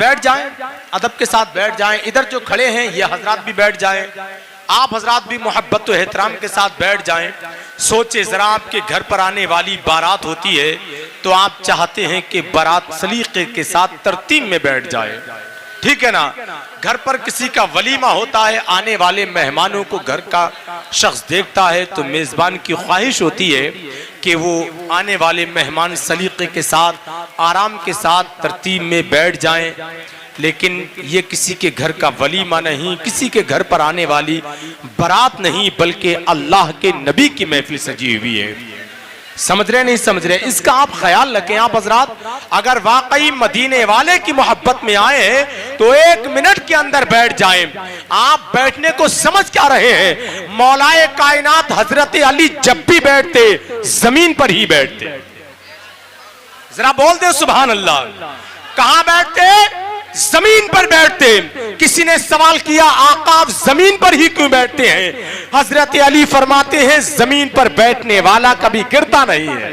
बैठ जाएं, अदब के साथ बैठ जाएं। इधर जो खड़े हैं ये हजरात भी बैठ जाएं, आप हजरात भी मोहब्बत और एहतराम के साथ बैठ जाएं। सोचे जरा, आपके घर पर आने वाली बारात होती है तो आप चाहते हैं कि बारात सलीके के साथ तरतीब में बैठ जाए, ठीक है ना। घर पर किसी का वलीमा होता है, आने वाले मेहमानों को घर का शख्स देखता है तो मेजबान की ख्वाहिश होती है कि वो आने वाले मेहमान सलीके के साथ, आराम के साथ तरतीब में बैठ जाएं। लेकिन ये किसी के घर का वलीमा नहीं, किसी के घर पर आने वाली बारात नहीं, बल्कि अल्लाह के नबी की महफिल सजी हुई है। समझ रहे नहीं समझ रहे? इसका आप ख्याल रखें। आप हजरात अगर वाकई मदीने वाले की मोहब्बत में आए हैं तो 1 मिनट के अंदर बैठ जाएं। आप बैठने को समझ क्या रहे हैं? मौलाए कायनात हजरत अली जब भी बैठते जमीन पर ही बैठते। जरा बोल दे सुभान अल्लाह। कहां बैठते? जमीन पर बैठते। किसी ने सवाल किया, आका आप जमीन पर ही क्यों बैठते हैं? हजरत अली फरमाते हैं, जमीन पर बैठने वाला कभी गिरता नहीं है।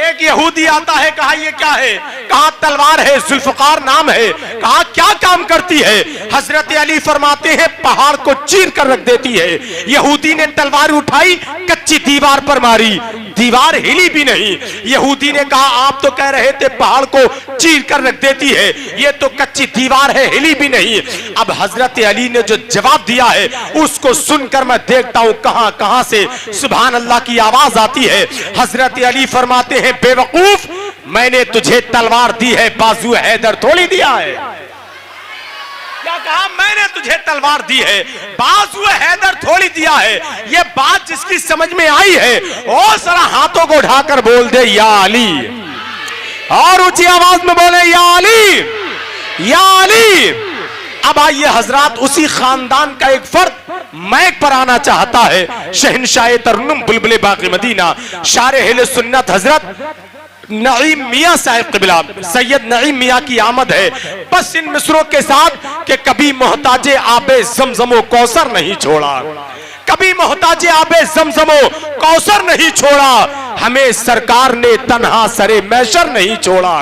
एक यहूदी आता है, कहा ये क्या है? कहा तलवार है, जुल्फकार नाम है। कहा क्या काम करती है? हजरत अली फरमाते हैं, पहाड़ को चीर कर रख देती है। यहूदी ने तलवार उठाई, कच्ची दीवार पर मारी, दीवार हिली भी नहीं। यहूदी ने कहा आप तो कह रहे थे पहाड़ को चीर कर रख देती है, ये तो कच्ची दीवार है, हिली भी नहीं। अब हजरत अली ने जो जवाब दिया है उसको सुनकर मैं देखता हूं कहां कहां से सुभान अल्लाह की आवाज आती है। हजरत अली फरमाते हैं, बेवकूफ, मैंने तुझे तलवार दी है, बाजू हैदर थोड़ी दिया है। क्या कहा? मैंने तुझे तलवार दी है, बाजू हैदर थोड़ी दिया है। ये बात जिसकी समझ में आई है और जरा हाथों को उठाकर बोल दे या अली, और ऊंची आवाज में बोले या अली, या अली। अब आइए हजरात, उसी खानदान का एक फर्द मैक पर आना चाहता है। शहनशाह तरन्नुम बुलबुल बाक़ी मदीना शारे अहले सुन्नत हजरत नईम मियां साहब क़िबला सैयद नईम मियां की आमद है। बस इन मिसरों के साथ कि कभी मोहताजे आबे ज़मज़मो कौसर नहीं छोड़ा, कभी मोहताजे आबे ज़मज़मो कौसर नहीं छोड़ा, हमें सरकार ने तन्हा सरे मैशर नहीं छोड़ा।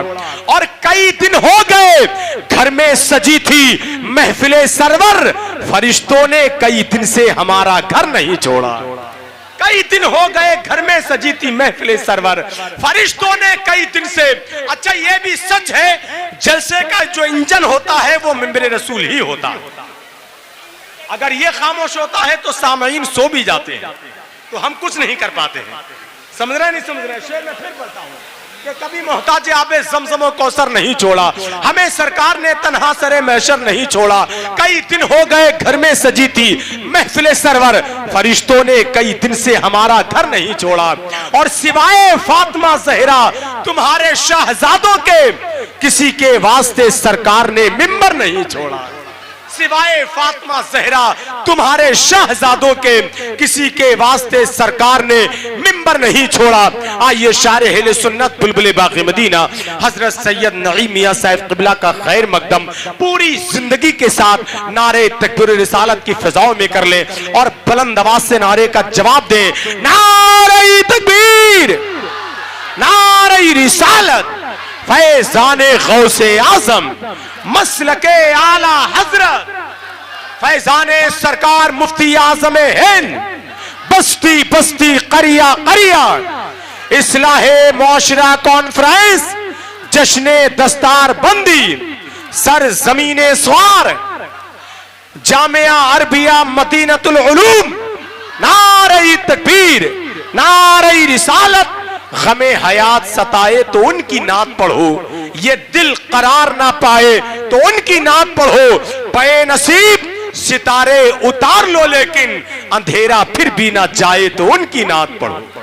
और कई दिन हो गए घर में सजी थी महफिले सरवर, फरिश्तों ने कई दिन से हमारा घर नहीं छोड़ा। कई दिन हो गए घर में सजी थी महफिले सरवर, फरिश्तों ने कई दिन से। अच्छा ये भी सच है, जलसे का जो इंजन होता है वो मिंबर रसूल ही होता है। अगर ये खामोश होता है तो सामईन सो भी जाते हैं, तो हम कुछ नहीं कर पाते हैं। समझ रहे नहीं समझ रहे? शेर में फिर पढ़ता हूं कि कभी मोहताजे आबे ज़मज़मो कौसर नहीं छोड़ा, हमें सरकार ने तन्हा सरे मैशर नहीं छोड़ा। कई दिन हो गए घर में सजी थी महफिले सरवर, फरिश्तों ने कई दिन से हमारा घर नहीं छोड़ा। और सिवाय फातिमा ज़हरा तुम्हारे शहजादों के किसी के वास्ते सरकार ने मिंबर नहीं छोड़ा। सिवाय फातिमा ज़हरा तुम्हारे शहजादों के किसी के वास्ते सरकार ने मिंबर नहीं छोड़ा। आइए शारे अहले सुन्नत बुलबुल बाक़ी मदीना हजरत सैयद नईम मियां साहब क़िबला का खैर मकदम पूरी जिंदगी के साथ नारे तकबीर रिसालत की फिजाओं में कर ले और बुलंद आवाज से नारे का जवाब दे। नारे तकबीर, नारे रिसालत, फैज़ाने गौसे आज़म, मसलके आला हजरत, फैज़ाने सरकार मुफ्ती आज़म हिंद, बस्ती बस्ती करिया करिया, इस्लाहे मुआशरा कॉन्फ्रेंस, जश्ने दस्तार बंदी, सर जमीने स्वार, जामिया अरबिया मदीनतुल उलूम। नारे तकबीर, नारे रिसालत, गमे हयात सताए तो उनकी नात पढ़ो, ये दिल करार ना पाए तो उनकी नात पढ़ो, बेनसीब सितारे उतार लो लेकिन अंधेरा फिर भी ना जाए तो उनकी नात पढ़ो।